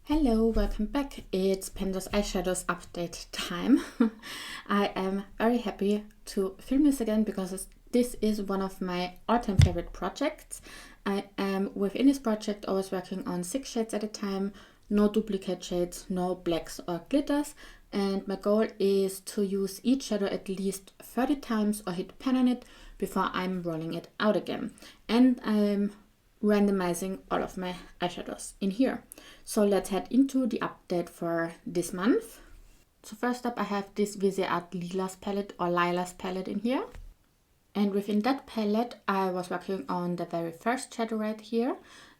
Hello, welcome back. It's Panda's Eyeshadows update time. I am very happy to film this again because this is one of my all-time favorite projects. I am within this project always working on 6 shades at a time, no duplicate shades, no blacks or glitters, and my goal is to use each shadow at least 30 times or hit pan on it before I'm rolling it out again. And I'm randomizing all of my eyeshadows in here. So let's head into the update for this month. So first up I have this Art Lilas palette or Lilas palette in here. And within that palette I was working on the very first shadow right here.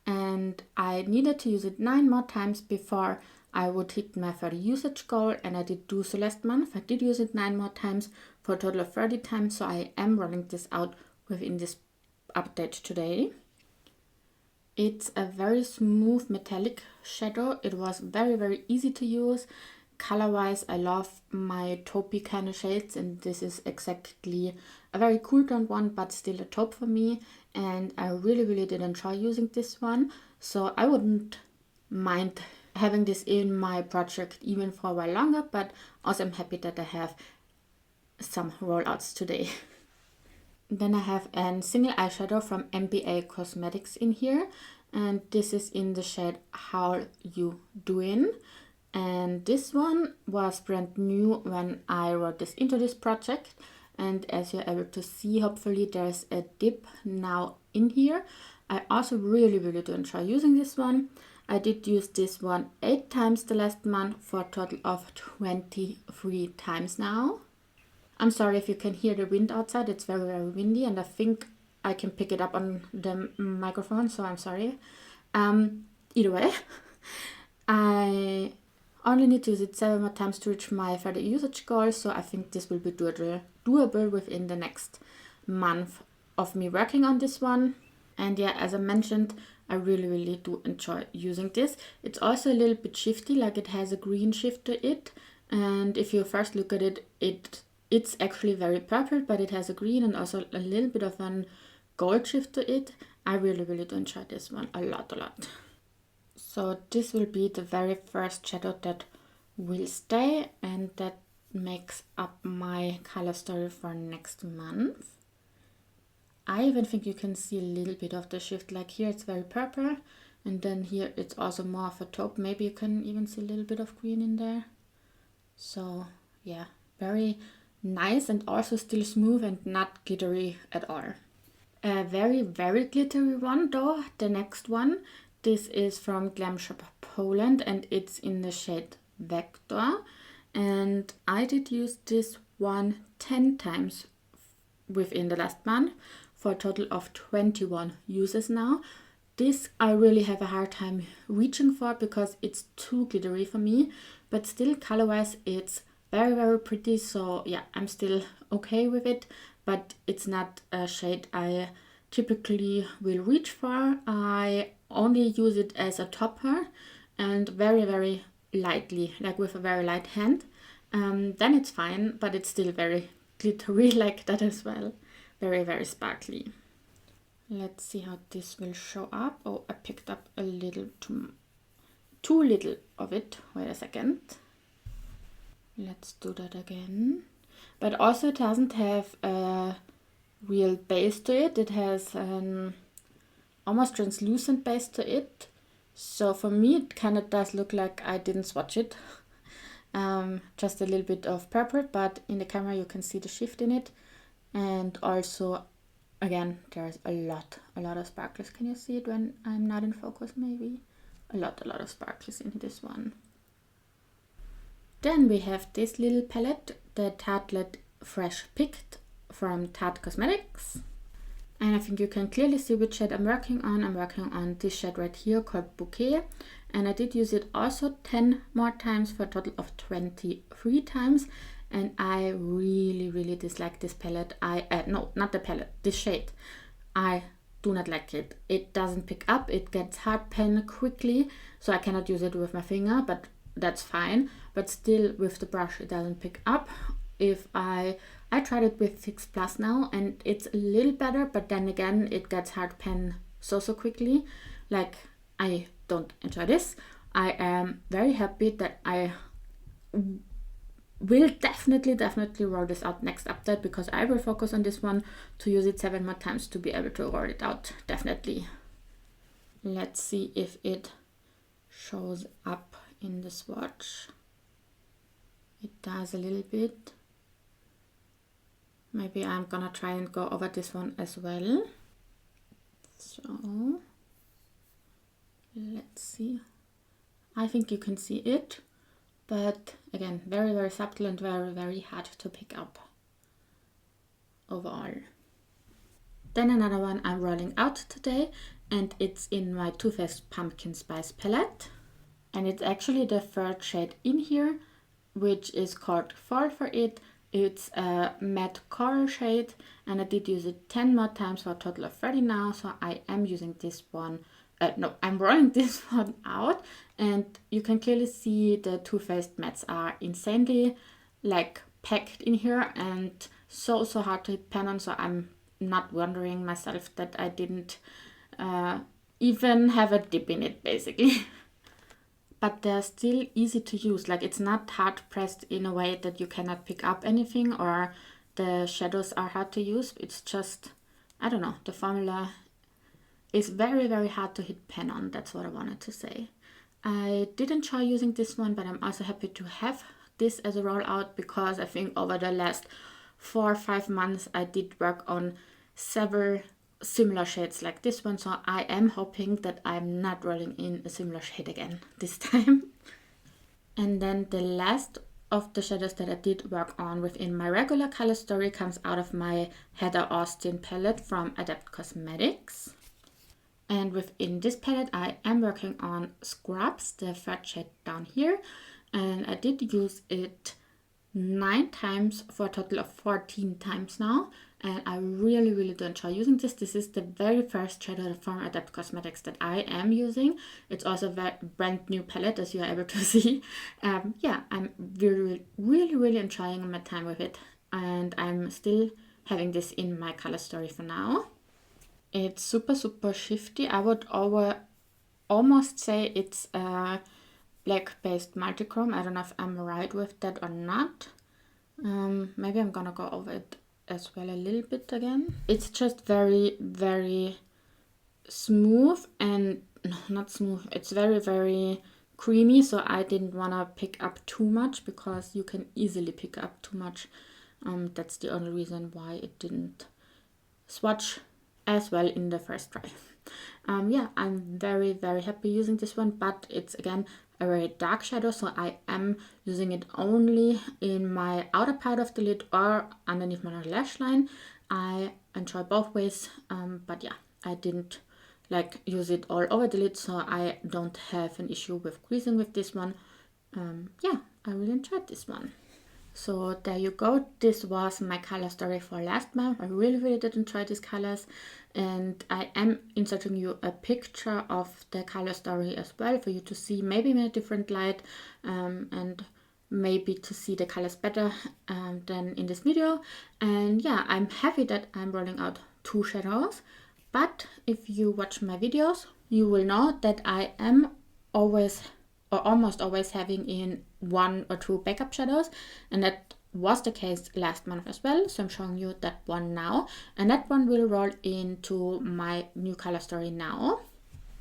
And I needed to use it 9 more times before I would hit my 30 usage goal. And I did do so last month. I did use it 9 more times for a total of 30 times. So I am rolling this out within this update today. It's a very smooth metallic shadow. It was very easy to use. Color wise, I love my taupey kind of shades, and this is exactly a very cool toned one, but still a taupe for me. And I really did enjoy using this one, so I wouldn't mind having this in my project even for a while longer, but also I'm happy that I have some rollouts today. Then I have a single eyeshadow from MBA Cosmetics in here, and this is in the shade How You Doing. And this one was brand new when I wrote this into this project, and as you're able to see, hopefully there's a dip now in here. I also really do enjoy using this one. I did use this one 8 times the last month for a total of 23 times now. I'm sorry if you can hear the wind outside. It's very windy, and I think I can pick it up on the microphone, so I'm sorry. Either way, I only need to use it 7 more times to reach my 30 usage goal, so I think this will be doable within the next month of me working on this one. And yeah, as I mentioned, I really do enjoy using this. It's also a little bit shifty, like it has a green shift to it, and if you first look at it, it's actually very purple, but it has a green and also a little bit of an gold shift to it. I really do enjoy this one a lot. So this will be the very first shadow that will stay, and that makes up my color story for next month. I even think you can see a little bit of the shift, like here it's very purple, and then here it's also more of a taupe. Maybe you can even see a little bit of green in there. So yeah, very nice, and also still smooth and not glittery at all. A very glittery one though, the next one. This is from Glam Shop Poland, and it's in the shade Vector. And I did use this one 10 times within the last month for a total of 21 uses now. This I really have a hard time reaching for because it's too glittery for me, but still color wise it's very pretty, so yeah, I'm still okay with it, but it's not a shade I typically will reach for. I only use it as a topper and very lightly, like with a very light hand. Then it's fine, but it's still very glittery like that as well. Very sparkly. Let's see how this will show up. Oh, I picked up a little too little of it. Wait a second. Let's do that again. But also it doesn't have a real base to it. It has an almost translucent base to it. So for me it kind of does look like I didn't swatch it. Just a little bit of purple, but in the camera you can see the shift in it. And also, again, there's a lot of sparkles. Can you see it when I'm not in focus maybe? A lot of sparkles in this one. Then we have this little palette, the Tartlet Fresh Picked from Tarte Cosmetics. And I think you can clearly see which shade I'm working on. I'm working on this shade right here called Bouquet. And I did use it also 10 more times for a total of 23 times. And I really dislike this palette. No, not the palette, this shade. I do not like it. It doesn't pick up. It gets hard pan quickly. So I cannot use it with my finger, but that's fine, but still with the brush it doesn't pick up. If I tried it with Fix Plus now, and it's a little better, but then again it gets hard pan so quickly. Like, I don't enjoy this. I am very happy that I will definitely roll this out next update, because I will focus on this one to use it 7 more times to be able to roll it out, definitely. Let's see if it shows up in the swatch. It does a little bit. Maybe I'm gonna try and go over this one as well. So let's see. I think you can see it, but again, very subtle and very hard to pick up overall. Then another one I'm rolling out today, and it's in my Too Faced Pumpkin Spice palette. And it's actually the third shade in here, which is called Fall for It. It's a matte coral shade, and I did use it 10 more times for a total of 30 now, so I am using this one. I'm rolling this one out, and you can clearly see the Too Faced mattes are insanely like packed in here and so hard to hit pen on, so I'm not wondering myself that I didn't even have a dip in it, basically. But they're still easy to use. Like, it's not hard pressed in a way that you cannot pick up anything or the shadows are hard to use. It's just, I don't know, the formula is very hard to hit pen on. That's what I wanted to say. I did enjoy using this one, but I'm also happy to have this as a rollout, because I think over the last 4 or 5 months I did work on several similar shades like this one, so I am hoping that I'm not rolling in a similar shade again this time. And then the last of the shadows that I did work on within my regular color story comes out of my Heather Austin palette from Adept Cosmetics. And within this palette I am working on Scrubs, the third shade down here, and I did use it 9 times for a total of 14 times now, and I really do enjoy using this. This is the very first shadow from Adept Cosmetics that I am using. It's also a very brand new palette, as you are able to see. Yeah, I'm really enjoying my time with it, and I'm still having this in my color story for now. It's super shifty. I would almost say it's a black-based multichrome. I don't know if I'm right with that or not. Maybe I'm gonna go over it as well a little bit again. It's just very smooth, and no, not smooth. It's very creamy, so I didn't wanna pick up too much, because you can easily pick up too much. That's the only reason why it didn't swatch as well in the first try. Yeah, I'm very happy using this one, but it's again a very dark shadow, so I am using it only in my outer part of the lid or underneath my lash line. I enjoy both ways, but yeah, I didn't like use it all over the lid, so I don't have an issue with creasing with this one. Yeah, I really enjoyed this one. So there you go. This was my color story for last month. I really did enjoy these colors, and I am inserting you a picture of the color story as well for you to see maybe in a different light, and maybe to see the colors better than in this video. And yeah, I'm happy that I'm rolling out 2 shadows, but if you watch my videos, you will know that I am always or almost always having in 1 or 2 backup shadows, and that was the case last month as well, so I'm showing you that one now, and that one will roll into my new color story now.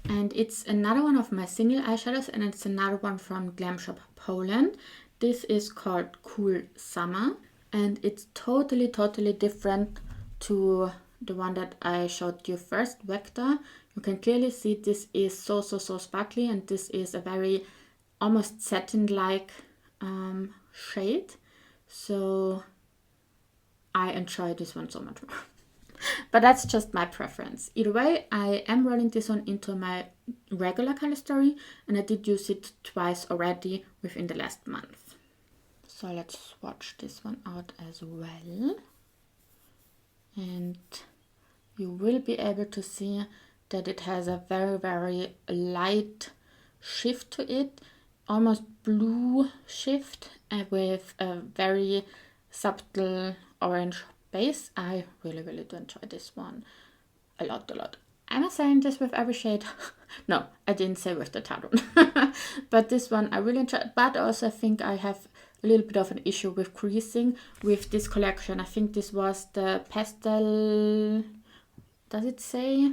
And it's another one of my single eyeshadows, and it's another one from Glam Shop Poland. This is called Cool Summer, and it's totally different to the one that I showed you first, Vector. You can clearly see this is so sparkly, and this is a very almost satin-like shade, so I enjoy this one so much more. But that's just my preference. Either way, I am rolling this one into my regular color story, and I did use it twice already within the last month. So let's swatch this one out as well, and you will be able to see that it has a very light shift to it, almost blue shift, with a very subtle orange base. I really do enjoy this one a lot. am I saying this with every shade? No, I didn't say with the Tarte one. But this one I really enjoy. But also I think I have a little bit of an issue with creasing with this collection. I think this was the pastel, does it say?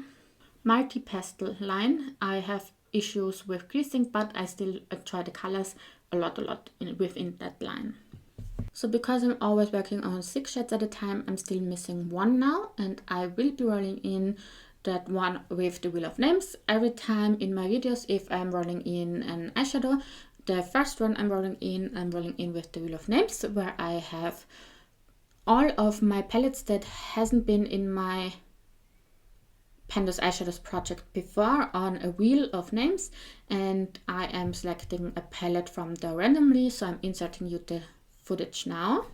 Multi-pastel line. I have issues with creasing, but I still enjoy the colors a lot within that line. So because I'm always working on 6 shades at a time, I'm still missing one now, and I will be rolling in that one with the Wheel of Names. Every time in my videos, if I'm rolling in an eyeshadow, the first one I'm rolling in with the Wheel of Names, where I have all of my palettes that hasn't been in my Pandas Eyeshadows project before on a Wheel of Names, and I am selecting a palette from there randomly, so I'm inserting you the footage now.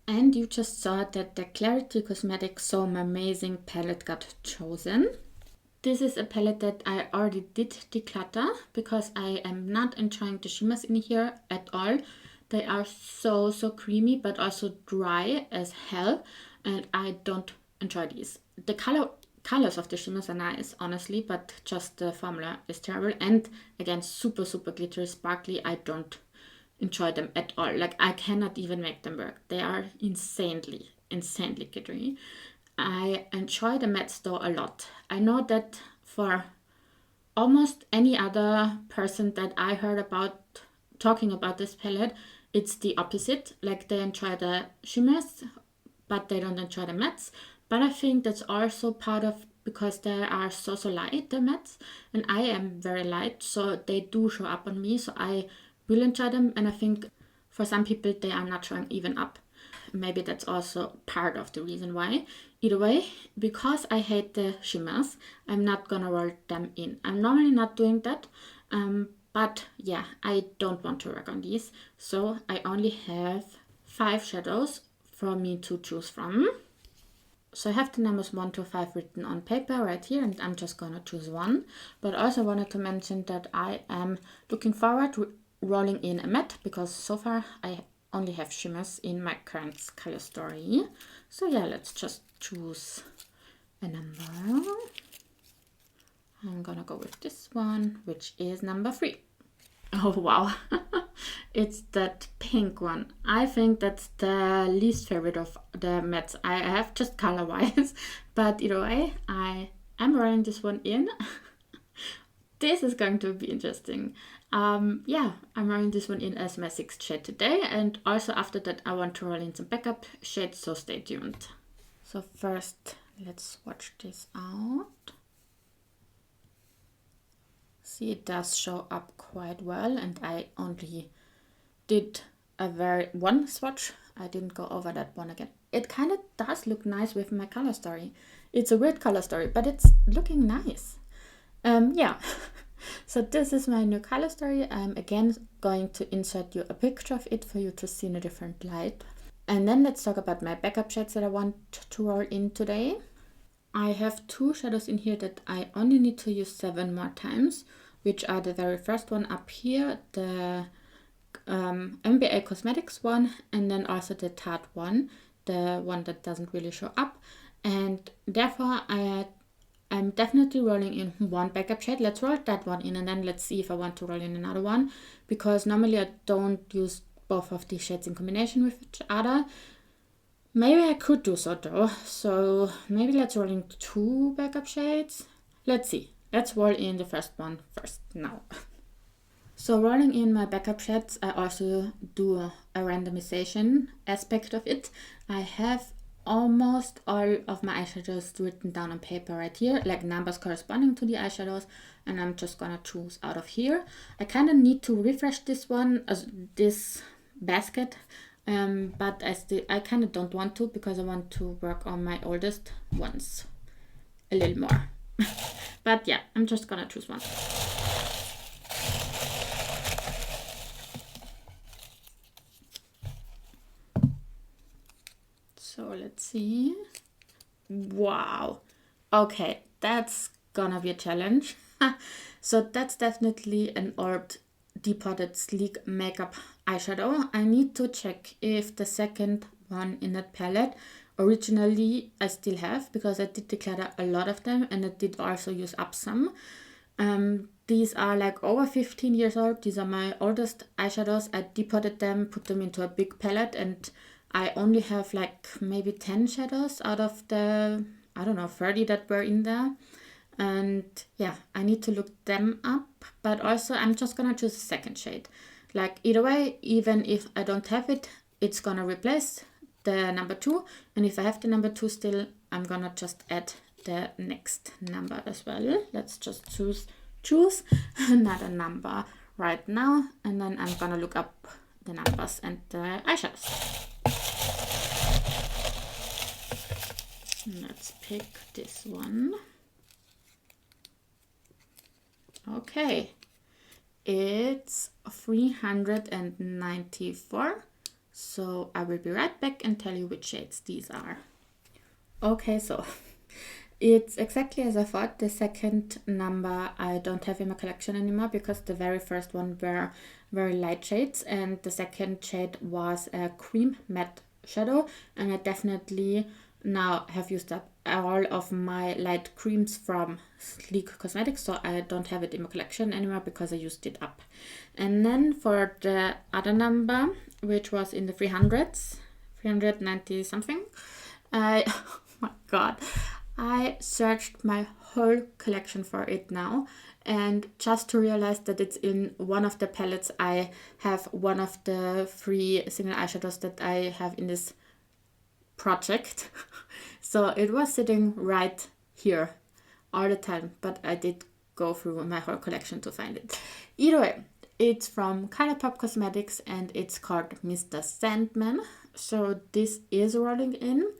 And you just saw that the Clarity Cosmetics So Amazing palette got chosen. This is a palette that I already did declutter because I am not enjoying the shimmers in here at all. They are so creamy, but also dry as hell, and I don't enjoy these. The colors of the shimmers are nice, honestly, but just the formula is terrible. And again, super glittery, sparkly. I don't enjoy them at all. Like, I cannot even make them work. They are insanely glittery. I enjoy the mattes though a lot. I know that for almost any other person that I heard about talking about this palette, it's the opposite. Like, they enjoy the shimmers, but they don't enjoy the mattes. But I think that's also part of because they are so light, the mattes, and I am very light, so they do show up on me, so I will enjoy them. And I think for some people they are not showing even up. Maybe that's also part of the reason why. Either way, because I hate the shimmers, I'm not gonna roll them in. I'm normally not doing that, but yeah, I don't want to work on these. So I only have 5 shadows for me to choose from. So I have the numbers 1 to 5 written on paper right here, and I'm just gonna choose one. But I also wanted to mention that I am looking forward to rolling in a matte, because so far I only have shimmers in my current color story. So yeah, let's just choose a number. I'm gonna go with this one, which is number 3. Oh wow, it's that pink one. I think that's the least favorite of the mattes I have, just color wise. But either way, I am rolling this one in. This is going to be interesting. Yeah, I'm rolling this one in as my 6th shade today, and also after that I want to roll in some backup shades, so stay tuned. So first, let's swatch this out. See, it does show up quite well, and I only did one swatch. I didn't go over that one again. It kind of does look nice with my color story. It's a weird color story, but it's looking nice. Yeah. So this is my new color story. I'm again going to insert you a picture of it for you to see in a different light. And then let's talk about my backup shades that I want to roll in today. I have 2 shadows in here that I only need to use 7 more times, which are the very first one up here, the MBA Cosmetics one, and then also the Tarte one, the one that doesn't really show up. And therefore I'm definitely rolling in one backup shade. Let's roll that one in, and then let's see if I want to roll in another one, because normally I don't use both of these shades in combination with each other. Maybe I could do so though. So maybe let's roll in 2 backup shades. Let's see. Let's roll in the first one first now. So rolling in my backup shades, I also do a randomization aspect of it. I have almost all of my eyeshadows written down on paper right here, like numbers corresponding to the eyeshadows, and I'm just gonna choose out of here. I kind of need to refresh this one, this basket, but I kind of don't want to, because I want to work on my oldest ones a little more. But yeah, I'm just gonna choose one. So let's see. Wow. Okay, that's gonna be a challenge. So that's definitely an orbed Depotted Sleek Makeup Eyeshadow. I need to check if the second one in that palette originally I still have, because I did declutter a lot of them and I did also use up some. These are like over 15 years old. These are my oldest eyeshadows. I depotted them, put them into a big palette, and I only have like maybe 10 shadows out of the, I don't know, 30 that were in there. And yeah, I need to look them up, but also I'm just gonna choose a second shade. Like either way, even if I don't have it, it's gonna replace the number 2. And if I have the number 2 still, I'm gonna just add the next number as well. Let's just choose another number right now, and then I'm gonna look up the numbers and the eyeshadows. Let's pick this one. Okay, it's 394. So I will be right back and tell you which shades these are. Okay, so it's exactly as I thought. The second number I don't have in my collection anymore, because the very first one were very light shades, and the second shade was a cream matte shadow, and I definitely now have used up all of my light creams from Sleek Cosmetics, so I don't have it in my collection anymore because I used it up. And then for the other number, which was in the 300s, 390 something, oh my god, I searched my whole collection for it now, and just to realize that it's in one of the palettes, I have one of the 3 single eyeshadows that I have in this project. So it was sitting right here all the time, but I did go through my whole collection to find it. Either way, it's from Colourpop Cosmetics and it's called Mr. Sandman. So this is rolling in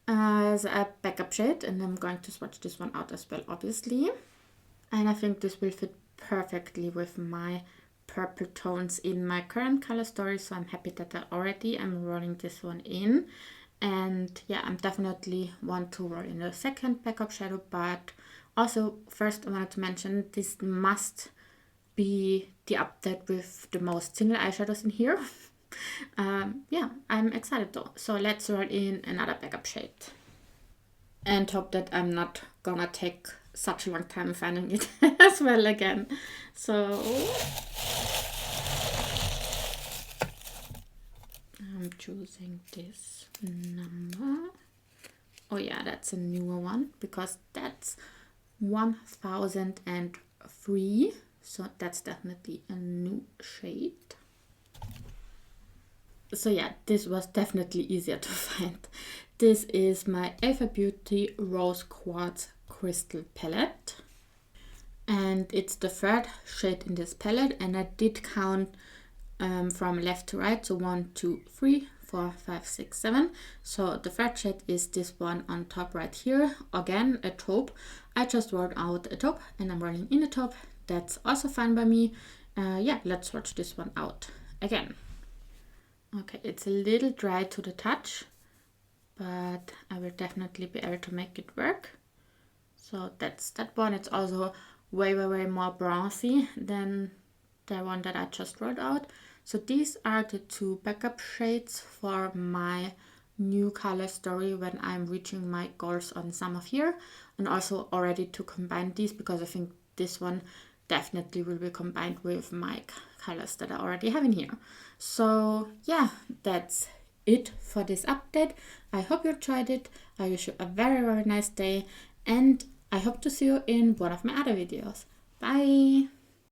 as a backup shade, and I'm going to swatch this one out as well, obviously. And I think this will fit perfectly with my purple tones in my current color story, so I'm happy that I already am rolling this one in. And yeah, I'm definitely want to roll in a second backup shadow, but also first I wanted to mention this must be the update with the most single eyeshadows in here. Yeah, I'm excited though. So let's roll in another backup shade and hope that I'm not gonna take such a long time finding it as well again. So I'm choosing this number. Oh yeah, that's a newer one because that's 1003. So that's definitely a new shade. So yeah, this was definitely easier to find. This is my Alpha Beauty Rose Quartz Crystal Palette. And it's the 3rd shade in this palette, and I did count from left to right, so 1, 2, 3, 4, 5, 6, 7. So the 3rd shade is this one on top right here. Again, a taupe. I just rolled out a taupe and I'm rolling in a taupe. That's also fine by me. Yeah, let's swatch this one out again. Okay, it's a little dry to the touch, but I will definitely be able to make it work. So that's that one. It's also way more bronzy than the one that I just rolled out. So these are the 2 backup shades for my new color story when I'm reaching my goals on summer here, and also already to combine these because I think this one definitely will be combined with my colors that I already have in here. So yeah, that's it for this update. I hope you enjoyed it. I wish you a very nice day, and I hope to see you in one of my other videos. Bye!